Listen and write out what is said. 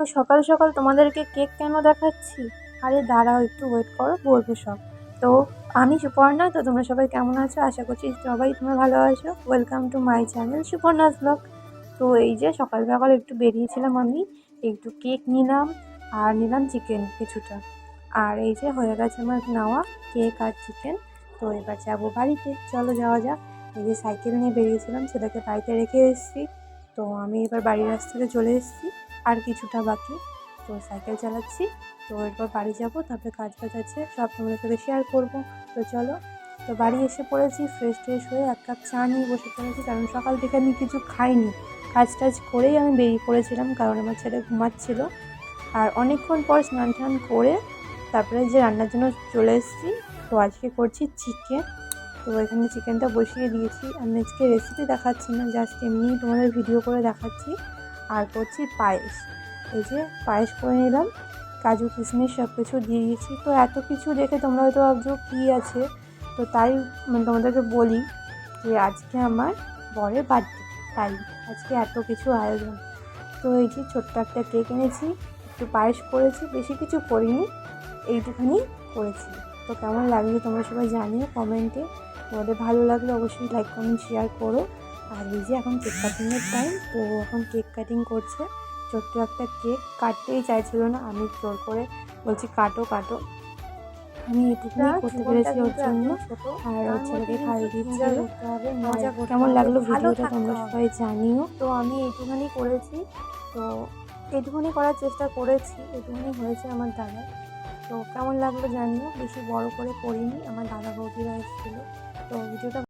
তো সকাল সকাল তোমাদেরকে কেক কেন দেখাচ্ছি? আরে দাঁড়াও, একটু ওয়েট করো, বলবো সব। তো আমি সুপর্ণা। তো তোমরা সবাই কেমন আছো? আশা করছি সবাই তোমরা ভালো আছো। Welcome to my channel Suparna's blog. তো এই যে সকাল সকাল একটু বেরিয়েছিলাম, আমি একটু কেক নিলাম আর নিলাম চিকেন কিছুটা। আর এই যে হয়ে গেছে আমার নেওয়া কেক আর চিকেন। তো এবার যাবো বাড়িতে, চলো যাওয়া যাক। এই যে সাইকেল নিয়ে বেরিয়েছিলাম, সেটাকে বাড়িতে রেখে এসেছি। তো আমি এবার বাড়ির রাস্তাতে চলে এসেছি, আর কিছুটা বাকি। তো সাইকেল চালাচ্ছি। তো এরপর বাড়ি যাব, তারপরে কাজ আছে, সব তোমাদের সাথে শেয়ার করবো। তো চলো। তো বাড়ি এসে পড়েছি, ফ্রেশ ট্রেশ হয়ে এক কাপ চা নিয়ে বসে পড়েছি, কারণ সকাল থেকে আমি কিছু খাইনি। কাজ টাজ করেই আমি বেরিয়ে পড়েছিলাম, কারণ আমার ছেলে ঘুমাচ্ছিল। আর অনেকক্ষণ পর স্নান টান করে তারপরে যে রান্নার জন্য চলে এসেছি। তো আজকে করছি চিকেন। তো এখানে চিকেনটা বসিয়ে দিয়েছি। আমি আজকে রেসিপি দেখাচ্ছি না, জাস্ট এমনি তোমাদের ভিডিও করে দেখাচ্ছি। আর করছি পায়েস। এই যে পায়েস করে নিলাম, কাজু কিশমিশ সব কিছু দিয়ে দিয়েছি। তো এত কিছু দেখে তোমরা হয়তো ভাবছো কী আছে। তো তাই তোমাদেরকে বলি যে আজকে আমার বরের বার্থডে, তাই আজকে এত কিছু আয়োজন। তো এই যে ছোট্ট একটা কেক এনেছি, একটু পায়েস করেছি, বেশি কিছু করিনি, এইটুখানি করেছি। তো কেমন লাগলো তোমরা সবাই জানিও কমেন্টে। তোমাদের ভালো লাগলে অবশ্যই লাইক কমেন্ট শেয়ার করো। আর এই যে এখন কেক কাটিংয়ের টাইম, তো এখন কেক কাটিং করছে। ছোট্ট একটা কেক কাটতেই চাইছিল না, আমি জোর করে বলছি কাটো কাটো। আমি এটুকুনি করতে পেরেছি ওর জন্য, আর ওর ছেলেকে খাইয়ে দিচ্ছিল। কেমন লাগলো ভিডিওটা তোমরা সবাই জানিও। তো আমি এইটুখানি করেছি, তো এইটুখানি করার চেষ্টা করেছি, এইটুখানি হয়েছে আমার দ্বারা। তো কেমন লাগলো জানিও, বেশি বড় করে করিনি, আমার দাদা বৌদিরা এসেছিলো। তো ভিডিওটা